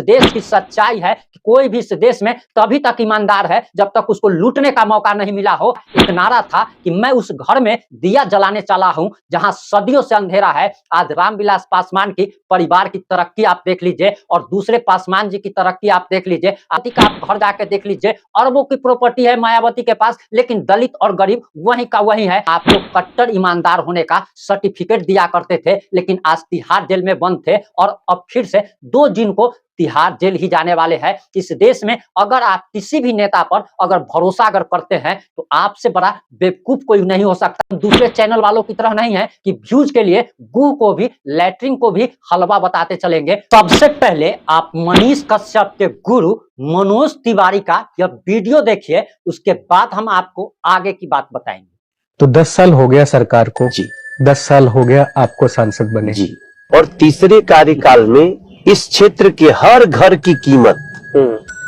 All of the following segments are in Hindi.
देश की सच्चाई है कि कोई भी इस देश में तभी तक ईमानदार है जब तक उसको लूटने का मौका नहीं मिला हो। एक नारा था कि मैं उस घर में दिया जलाने चला हूं जहां सदियों से अंधेरा है। आज रामविलास पासवान की परिवार की तरक्की आप देख लीजिए और दूसरे पासवान जी की तरक्की आप देख लीजिए। आप घर जाके देख लीजिए, अरबों की प्रॉपर्टी है मायावती के पास, लेकिन दलित और गरीब वहीं का वहीं है। आप लोग कट्टर ईमानदार होने का सर्टिफिकेट दिया करते थे, लेकिन आज तिहाड़ जेल में बंद थे और अब फिर से 2 जून को तिहाड़ जेल ही जाने वाले हैं। इस देश में अगर आप किसी भी नेता पर अगर भरोसा अगर करते हैं तो आपसे बड़ा बेवकूफ कोई नहीं हो सकता। दूसरे चैनल वालों की तरह नहीं है कि व्यूज के लिए गुह को भी लैट्रिन को भी हलवा बताते चलेंगे। सबसे पहले आप मनीष कश्यप के गुरु मनोज तिवारी का यह वीडियो देखिए, उसके बाद हम आपको आगे की बात बताएंगे। तो 10 साल हो गया सरकार को जी, 10 साल हो गया आपको सांसद बने जी, और तीसरे कार्यकाल में इस क्षेत्र के हर घर की कीमत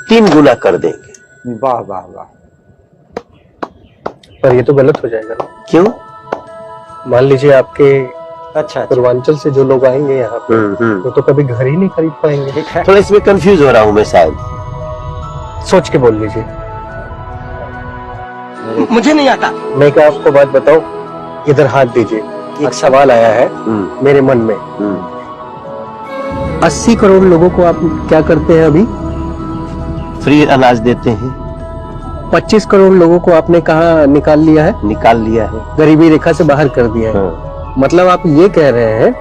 3 गुना कर देंगे। वाह वाह वाह। पर ये तो गलत हो जाएगा ना? क्यों? मान लीजिए आपके अच्छा पूर्वांचल से जो लोग आएंगे यहाँ पे तो कभी घर ही नहीं खरीद पाएंगे। थोड़ा इसमें कंफ्यूज हो रहा हूँ मैं, शायद सोच के बोल लीजिए। मुझे नहीं आता। मैं एक आपको बात बताऊं, इधर हाथ दीजिए। एक सवाल आया है मेरे मन में। 80 करोड़ लोगों को आप क्या करते हैं अभी? फ्री अनाज देते हैं। 25 करोड़ लोगों को आपने कहा निकाल लिया है? निकाल लिया है, गरीबी रेखा से बाहर कर दिया है। मतलब आप ये कह रहे हैं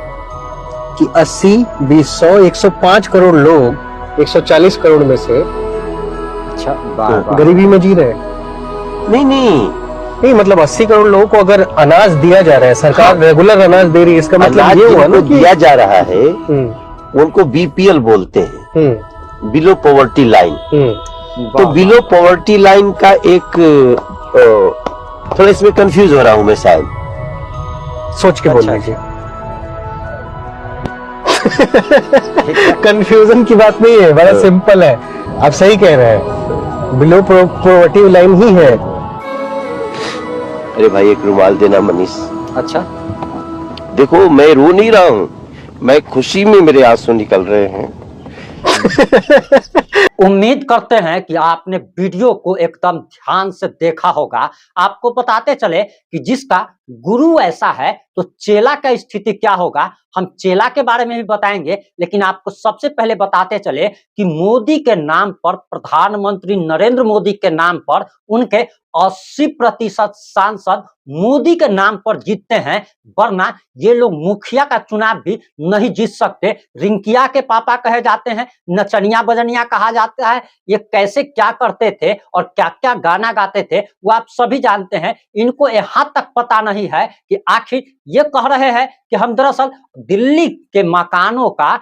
कि 80, 20, 100, 105 करोड़ लोग 140 करोड़ में से गरीबी में जी रहे हैं। नहीं, मतलब 80 करोड़ लोगों को अगर अनाज दिया जा रहा है, सरकार रेगुलर अनाज दे रही है, इसका मतलब ये हुआ ना कि दिया जा रहा है, उनको बीपीएल बोलते हैं, बिलो पॉवर्टी लाइन। तो बिलो पॉवर्टी लाइन का एक थोड़ा इसमें कंफ्यूज हो रहा हूं मैं, शायद सोच के बोल लीजिए। कंफ्यूजन की बात नहीं है, बड़ा सिंपल है। आप सही कह रहे हैं, बिलो पॉवर्टी लाइन ही है। अरे भाई एक रुमाल देना मनीष। अच्छा, देखो मैं रो नहीं रहा हूँ, मैं खुशी में मेरे आंसू निकल रहे हैं। उम्मीद करते हैं कि आपने वीडियो को एकदम ध्यान से देखा होगा। आपको बताते चले कि जिसका गुरु ऐसा है तो चेला का स्थिति क्या होगा, हम चेला के बारे में भी बताएंगे। लेकिन आपको सबसे पहले बताते चले कि मोदी के नाम पर, प्रधानमंत्री नरेंद्र मोदी के नाम पर उनके 80% सांसद मोदी के नाम पर जीतते हैं, वरना ये लोग मुखिया का चुनाव भी नहीं जीत सकते। रिंकिया के पापा कहे जाते हैं, नचनिया बजनिया कहा जाता है। ये कैसे क्या करते थे और क्या क्या गाना गाते थे वो आप सभी जानते हैं। इनको यहाँ तक पता नहीं है कि आखिर ये कह रहे हैं कि हम दरअसल दिल्ली के मकानों का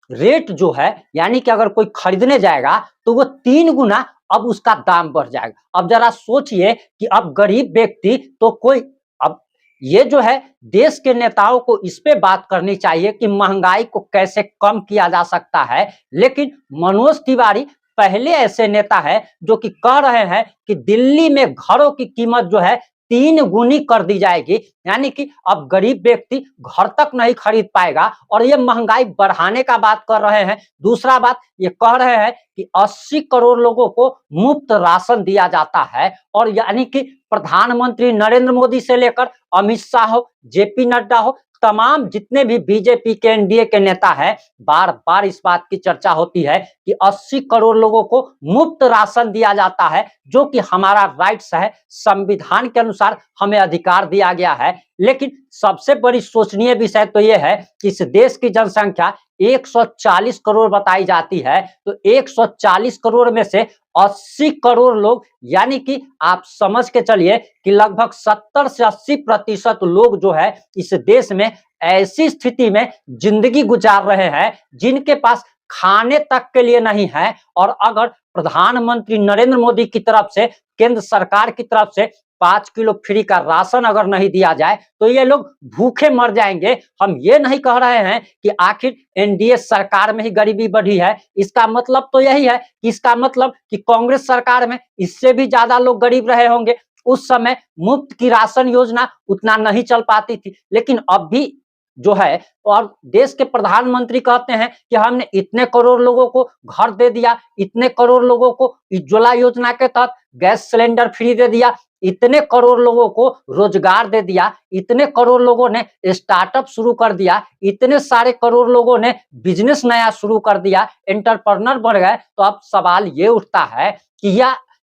रेट जो है, यानी कि अगर कोई खरीदने जाएगा तो वो 3 गुना अब उसका दाम बढ़ जाएगा। अब जरा सोचिए कि अब गरीब व्यक्ति तो कोई, अब ये जो है देश के नेताओं को इस पे बात करनी चाहिए कि महंगाई को कैसे कम किया जा सकता है। लेकिन मनोज तिवारी पहले ऐसे नेता है जो कि कह रहे हैं कि दिल्ली में घरों की कीमत जो है 3 गुनी कर दी जाएगी, यानी कि अब गरीब व्यक्ति घर तक नहीं खरीद पाएगा और ये महंगाई बढ़ाने का बात कर रहे हैं। दूसरा बात ये कह रहे हैं कि 80 करोड़ लोगों को मुफ्त राशन दिया जाता है, और यानी कि प्रधानमंत्री नरेंद्र मोदी से लेकर अमित शाह हो, जेपी नड्डा हो, तमाम जितने भी बीजेपी के एनडीए के नेता हैं, बार बार इस बात की चर्चा होती है कि 80 करोड़ लोगों को मुफ्त राशन दिया जाता है, जो कि हमारा राइट्स है, संविधान के अनुसार हमें अधिकार दिया गया है। लेकिन सबसे बड़ी सोचनीय विषय तो यह है कि इस देश की जनसंख्या 140 करोड़ बताई जाती है, तो 140 करोड़ में से 80 करोड़ लोग, यानी कि आप समझ के चलिए कि लगभग 70 से 80% लोग जो है इस देश में ऐसी स्थिति में जिंदगी गुजार रहे हैं जिनके पास खाने तक के लिए नहीं है। और अगर प्रधानमंत्री नरेंद्र मोदी की तरफ से, केंद्र सरकार की तरफ से 5 किलो फ्री का राशन अगर नहीं दिया जाए तो ये लोग भूखे मर जाएंगे। हम ये नहीं कह रहे हैं कि आखिर एनडीए सरकार में ही गरीबी बढ़ी है, इसका मतलब तो यही है कि इसका मतलब कि कांग्रेस सरकार में इससे भी ज्यादा लोग गरीब रहे होंगे। उस समय मुफ्त की राशन योजना उतना नहीं चल पाती थी, लेकिन अब भी जो है, और देश के प्रधानमंत्री कहते हैं कि हमने इतने करोड़ लोगों को घर दे दिया, इतने करोड़ लोगों को उज्ज्वला योजना के तहत गैस सिलेंडर फ्री दे दिया, इतने करोड़ लोगों को रोजगार दे दिया, इतने करोड़ लोगों ने स्टार्टअप शुरू कर दिया, इतने सारे करोड़ लोगों ने बिजनेस नया शुरू कर दिया, एंटरप्रेन्योर बढ़ गए। तो अब सवाल ये उठता है कि यह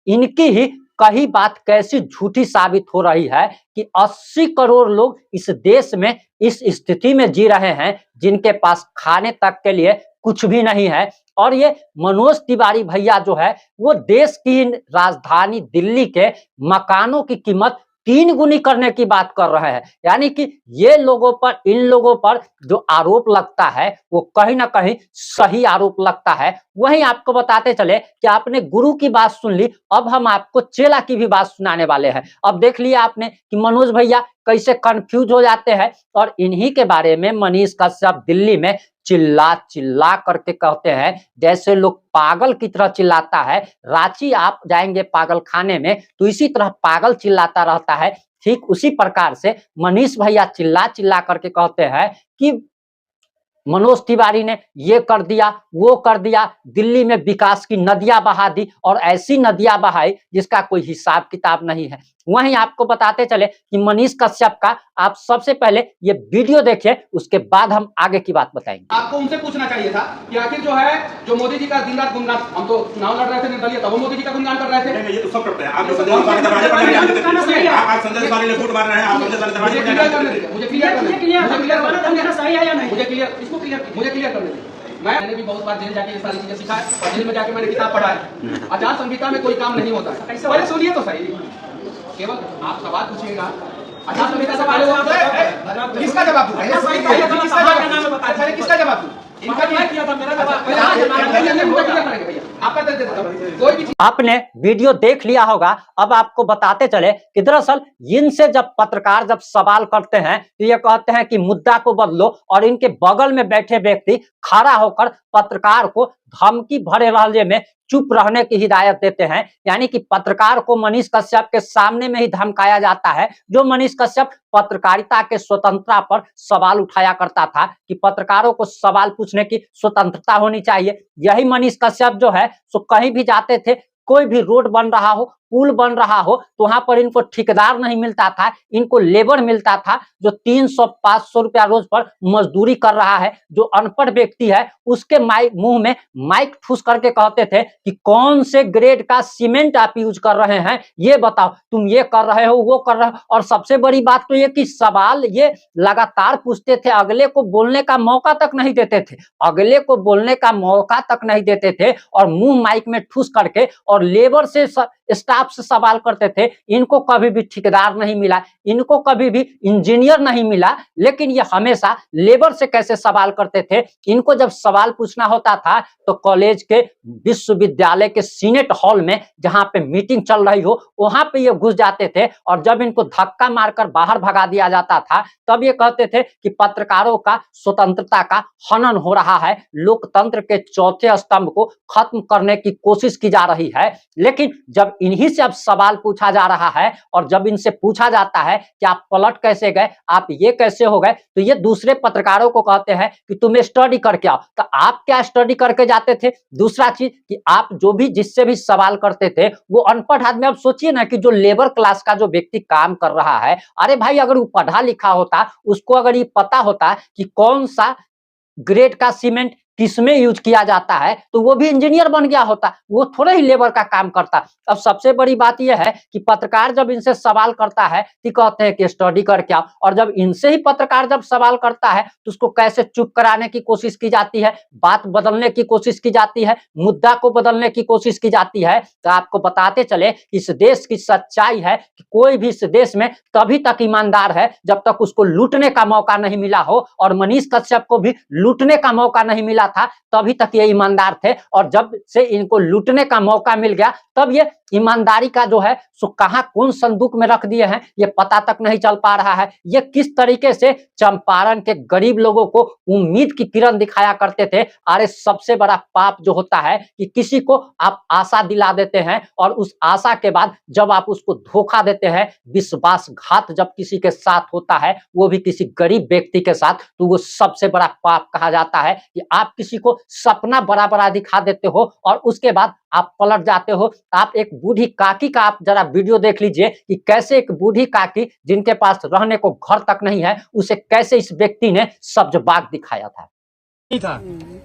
इनकी ही कही बात कैसी झूठी साबित हो रही है कि 80 करोड़ लोग इस देश में इस स्थिति में जी रहे हैं जिनके पास खाने तक के लिए कुछ भी नहीं है। और ये मनोज तिवारी भैया जो है वो देश की राजधानी दिल्ली के मकानों की कीमत 3 गुनी करने की बात कर रहे हैं। यानी कि ये लोगों पर, इन लोगों पर जो आरोप लगता है वो कहीं ना कहीं सही आरोप लगता है। वहीं आपको बताते चले कि आपने गुरु की बात सुन ली, अब हम आपको चेला की भी बात सुनाने वाले हैं। अब देख लिया आपने कि मनोज भैया कैसे कंफ्यूज हो जाते हैं, और इन्हीं के बारे में मनीष कश्यप दिल्ली में चिल्ला चिल्ला करके कहते हैं, जैसे लोग पागल की तरह चिल्लाता है। रांची आप जाएंगे पागल खाने में तो इसी तरह पागल चिल्लाता रहता है। ठीक उसी प्रकार से मनीष भैया चिल्ला चिल्ला करके कहते हैं कि मनोज तिवारी ने ये कर दिया, वो कर दिया, दिल्ली में विकास की नदियां बहा दी, और ऐसी नदियां बहाई जिसका कोई हिसाब किताब नहीं है। वहीं आपको बताते चले कि मनीष कश्यप का आप सबसे पहले ये वीडियो देखिए, उसके बाद हम आगे की बात बताएंगे। आपको उनसे पूछना चाहिए था कि आखिर जो है जो मोदी जी का दिन रात गुणगान, हम तो चुनाव लड़ रहे थे निर्दलीय, तब वो मोदी जी का गुणगान कर रहे थे। नहीं, ये तो सब करते हैं। आप जो संजय तिवारी दरवाजे पर लगे, आप संजय तिवारी ने फूट मार रहे हैं, आप संजय तिवारी दरवाजे पर मुझे क्लियर करने दीजिए, मुझे क्लियर करने दीजिए। मैंने भी बहुत बार जेल जाके ये सारी चीजें सीखा है, और जेल में जाके मैंने किताब पढ़ा है। आचार संहिता में कोई काम नहीं होता है। पहले सुनिए तो सही, केवल आप सवाल पूछिएगा, आचार संहिता से पहले वो किसका जवाब दूं? किसका जवाब दूं? इनका किया था, मेरा जवाब आपका दे देता हूं। कोई भी आपने वीडियो देख लिया होगा। अब आपको बताते चले कि दरअसल इनसे जब पत्रकार जब सवाल करते हैं तो ये कहते हैं कि मुद्दा को बदलो, और इनके बगल में बैठे व्यक्ति खड़ा होकर पत्रकार को धमकी भरे लहजे में चुप रहने की हिदायत देते हैं। यानी कि पत्रकार को मनीष कश्यप के सामने में ही धमकाया जाता है। जो मनीष कश्यप पत्रकारिता के स्वतंत्रता पर सवाल उठाया करता था कि पत्रकारों को सवाल पूछने की स्वतंत्रता होनी चाहिए, यही मनीष कश्यप जो है सो कहीं भी जाते थे, कोई भी रोड बन रहा हो, पुल बन रहा हो, तो वहां पर इनको ठेकेदार नहीं मिलता था, इनको लेबर मिलता था जो 300-500 रुपया रोज पर मजदूरी कर रहा है। जो अनपढ़ व्यक्ति है उसके मुंह में माइक ठूस करके कहते थे कि कौन से ग्रेड का सीमेंट आप यूज कर रहे हैं, ये बताओ, तुम ये कर रहे हो, वो कर रहे हो। और सबसे बड़ी बात तो ये कि सवाल ये लगातार पूछते थे, अगले को बोलने का मौका तक नहीं देते थे, अगले को बोलने का मौका तक नहीं देते थे, और मुंह माइक में ठूस करके और लेबर से स्टाफ से सवाल करते थे। इनको कभी भी ठेकेदार नहीं मिला, इनको कभी भी इंजीनियर नहीं मिला, लेकिन ये हमेशा लेबर से कैसे सवाल करते थे। इनको जब सवाल पूछना होता था तो कॉलेज के, विश्वविद्यालय के सीनेट हॉल में जहां पे मीटिंग चल रही हो वहां पे ये घुस जाते थे, और जब इनको धक्का मारकर बाहर भगा दिया जाता था तब ये कहते थे कि पत्रकारों का स्वतंत्रता का हनन हो रहा है, लोकतंत्र के चौथे स्तंभ को खत्म करने की कोशिश की जा रही है। लेकिन जब इन्हीं से अब सवाल पूछा जा रहा है, और जब इनसे पूछा जाता है कि आप पलट कैसे गए, आप ये कैसे हो गए, तो ये दूसरे पत्रकारों को कहते हैं कि तुम स्टडी करके आओ। तो आप क्या स्टडी करके जाते थे? दूसरा चीज कि आप जो भी जिससे भी सवाल करते थे वो अनपढ़ आदमी। अब सोचिए ना कि जो लेबर क्लास का जो व्यक्ति काम कर रहा है, अरे भाई अगर वो पढ़ा लिखा होता, उसको अगर ये पता होता कि कौन सा ग्रेड का सीमेंट किसमें यूज किया जाता है तो वो भी इंजीनियर बन गया होता, वो थोड़े ही लेबर का काम करता। अब सबसे बड़ी बात यह है कि पत्रकार जब इनसे सवाल करता है तो कहते हैं कि स्टडी करके आओ, और जब इनसे ही पत्रकार जब सवाल करता है तो उसको कैसे चुप कराने की कोशिश की जाती है, बात बदलने की कोशिश की जाती है, मुद्दा को बदलने की कोशिश की जाती है। तो आपको बताते चले कि इस देश की सच्चाई है कि कोई भी इस देश में तभी तक ईमानदार है जब तक उसको लूटने का मौका नहीं मिला हो, और मनीष कश्यप को भी लूटने का मौका नहीं मिला था, तभी तक ये ईमानदार थे। और जब से इनको लूटने का मौका मिल गया तब ये ईमानदारी का जो है सो कहां कौन संदूक में रख दिए हैं ये पता तक नहीं चल पा रहा है। ये किस तरीके से चंपारण के गरीब लोगों को उम्मीद की किरण दिखाया करते थे। अरे सबसे बड़ा पाप जो होता है कि किसी को आप आशा दिला देते हैं और उस आशा के बाद जब आप उसको धोखा देते हैं, विश्वासघात जब किसी के साथ होता है, वो भी किसी गरीब व्यक्ति के साथ, तो वो सबसे बड़ा पाप कहा जाता है कि आप किसी को सपना बड़ा बड़ा दिखा देते हो और उसके बाद आप पलट जाते हो। आप एक बूढ़ी काकी का आप जरा वीडियो देख लीजिए कि कैसे एक बूढ़ी काकी जिनके पास रहने को घर तक नहीं है, उसे कैसे इस व्यक्ति ने सब्ज बाग दिखाया था।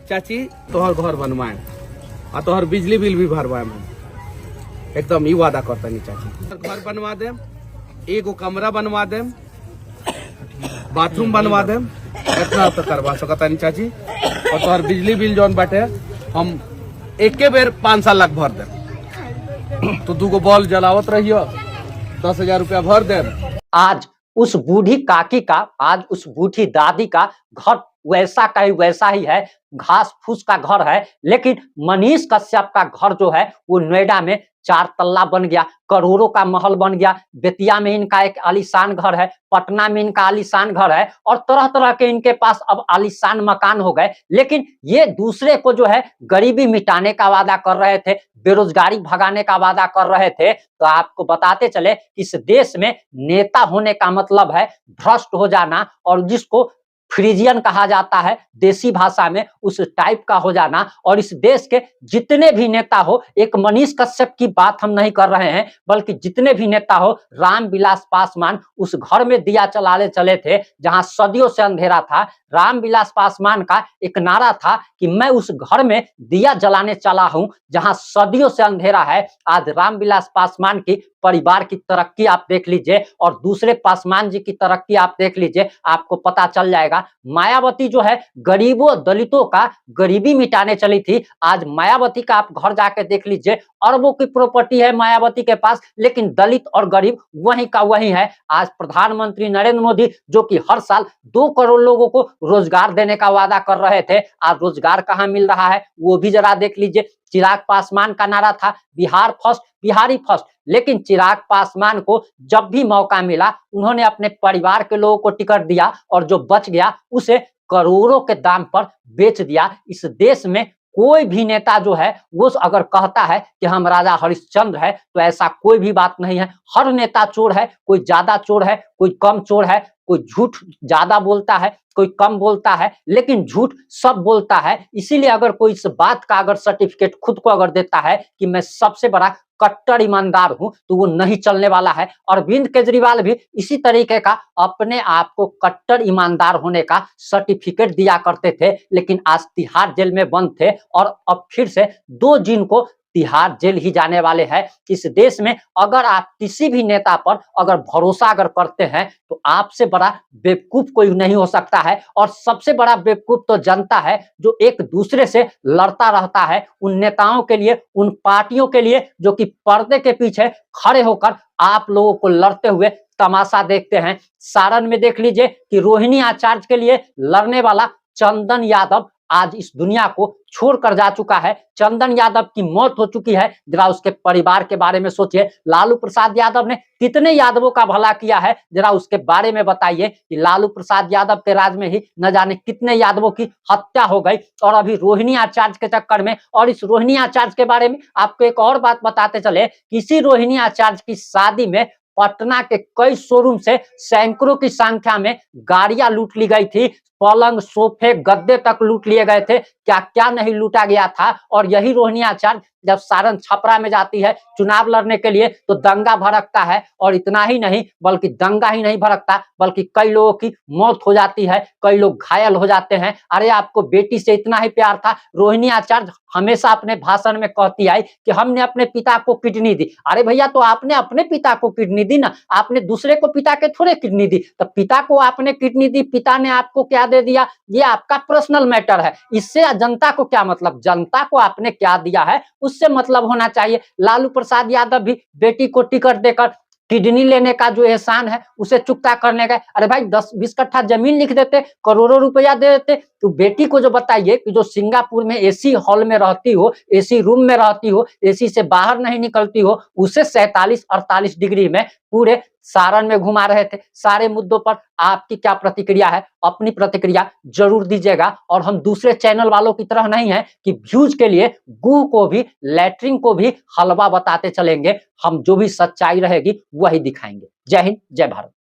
चाची तोहर घर बनवाए और तोहर बिजली बिल भी भरवाए, एकदम ई वादा करता नहीं चाची। घर बनवा दे, एगो कमरा बनवा दे, बाथरूम बनवा दे, इतना तो करवा सकता नहीं चाची। और तोहर बिजली बिल जौन बाटे हम एके बेर 5 लाख भर दे, तो 2 बॉल जलावत रहियो, 10,000 रुपया भर दे। आज उस बूढ़ी काकी का, आज उस बूढ़ी दादी का घर वैसा का ही वैसा ही है, घास फूस का घर है। लेकिन मनीष कश्यप का घर जो है वो नोएडा में 4 तल्ला बन गया, करोड़ों का महल बन गया। बेतिया में इनका एक आलीशान घर है, पटना में इनका आलीशान घर है और तरह तरह के इनके पास अब आलीशान मकान हो गए। लेकिन ये दूसरे को जो है गरीबी मिटाने का वादा कर रहे थे, बेरोजगारी भगाने का वादा कर रहे थे। तो आपको बताते चले इस देश में नेता होने का मतलब है भ्रष्ट हो जाना, और जिसको फ्रीजियन कहा जाता है देसी भाषा में, उस टाइप का हो जाना। और इस देश के जितने भी नेता हो, एक मनीष कश्यप की बात हम नहीं कर रहे हैं, बल्कि जितने भी नेता हो, रामविलास पासवान उस घर में दिया चलाने चले थे जहां सदियों से अंधेरा था। रामविलास पासवान का एक नारा था कि मैं उस घर में दिया जलाने चला हूं जहां सदियों से अंधेरा है। आज रामविलास पासवान की परिवार की तरक्की आप देख लीजिए और दूसरे पासवान जी की तरक्की आप देख लीजिए, आपको पता चल जाएगा। मायावती जो है गरीबों दलितों का गरीबी मिटाने चली थी, आज मायावती का आप घर जाके देख लीजिए, अरबों की प्रॉपर्टी है मायावती के पास, लेकिन दलित और गरीब वहीं का वहीं है। आज प्रधानमंत्री नरेंद्र मोदी जो कि हर साल 2 करोड़ लोगों को रोजगार देने का वादा कर रहे थे, आज रोजगार कहां मिल रहा है वो भी जरा देख लीजिए। चिराग पासवान का नारा था बिहार फर्स्ट, बिहारी फर्स्ट, लेकिन चिराग पासवान को जब भी मौका मिला उन्होंने अपने परिवार के लोगों को टिकट दिया और जो बच गया उसे करोड़ों के दाम पर बेच दिया। इस देश में कोई भी नेता जो है वो अगर कहता है कि हम राजा हरिश्चंद्र है, तो ऐसा कोई भी बात नहीं है। हर नेता चोर है, कोई ज्यादा चोर है, कोई कम चोर है, कोई झूठ ज्यादा बोलता है, कोई कम बोलता है, लेकिन झूठ सब बोलता है। इसीलिए अगर कोई इस बात का अगर सर्टिफिकेट खुद को अगर देता है कि मैं सबसे बड़ा कट्टर ईमानदार हूं, तो वो नहीं चलने वाला है। अरविंद केजरीवाल भी इसी तरीके का अपने आप को कट्टर ईमानदार होने का सर्टिफिकेट दिया करते थे, लेकिन आज तिहाड़ जेल में बंद थे और अब फिर से 2 जून को तिहाड़ जेल ही जाने वाले हैं। इस देश में अगर आप किसी भी नेता पर अगर भरोसा अगर करते हैं तो आपसे बड़ा बेवकूफ कोई नहीं हो सकता है। और सबसे बड़ा बेवकूफ तो जनता है जो एक दूसरे से लड़ता रहता है, उन नेताओं के लिए, उन पार्टियों के लिए जो कि पर्दे के पीछे खड़े होकर आप लोगों को लड़ते हुए तमाशा देखते हैं। सारण में देख लीजिए कि रोहिणी आचार्य के लिए लड़ने वाला चंदन यादव आज इस दुनिया को छोड़कर जा चुका है। चंदन यादव की मौत हो चुकी है। जरा उसके परिवार के बारे में सोचिए। लालू प्रसाद यादव ने कितने यादवों का भला किया है, जरा उसके बारे में बताइए कि लालू प्रसाद यादव के राज में ही न जाने कितने यादवों की हत्या हो गई। और अभी रोहिणी आचार्य के चक्कर में, और इस रोहिणी आचार्य के बारे में आपको एक और बात बताते चले, किसी रोहिणी आचार्य की शादी में पटना के कई शोरूम से सैकड़ों की संख्या में गाड़ियां लूट ली गई थी, पलंग, सोफे, गद्दे तक लूट लिए गए थे, क्या क्या नहीं लूटा गया था। और यही रोहिणी आचार्य जब सारण छपरा में जाती है चुनाव लड़ने के लिए तो दंगा भड़कता है, और इतना ही नहीं बल्कि दंगा ही नहीं भड़कता बल्कि कई लोगों की मौत हो जाती है, कई लोग घायल हो जाते हैं। अरे आपको बेटी से इतना ही प्यार था। रोहिणी आचार्य हमेशा अपने भाषण में कहती आई कि हमने अपने पिता को किडनी दी। अरे भैया, तो आपने अपने पिता को किडनी दी ना, आपने दूसरे को पिता के थोड़े किडनी दी। तो पिता को आपने किडनी दी, पिता ने आपको क्या दे दिया, ये आपका पर्सनल मैटर है। इससे जनता को क्या मतलब, जनता को आपने क्या दिया है उससे मतलब होना चाहिए। लालू प्रसाद यादव भी बेटी को टिकट देकर किडनी लेने का जो एहसान है उसे चुकता करने गए। अरे भाई 10-20 कट्ठा जमीन लिख देते, करोड़ों रुपया दे देते, तो बेटी को जो बताइए कि जो सिंगापुर में एसी हॉल में रहती हो, एसी रूम में रहती हो, एसी से बाहर नहीं निकलती हो, उसे 47-48 डिग्री में पूरे सारण में घुमा रहे थे। सारे मुद्दों पर आपकी क्या प्रतिक्रिया है? अपनी प्रतिक्रिया जरूर दीजिएगा। और हम दूसरे चैनल वालों की तरह नहीं है कि व्यूज के लिए गुह को भी, लैट्रिन को भी हलवा बताते चलेंगे। हम जो भी सच्चाई रहेगी वही दिखाएंगे। जय हिंद, जय भारत।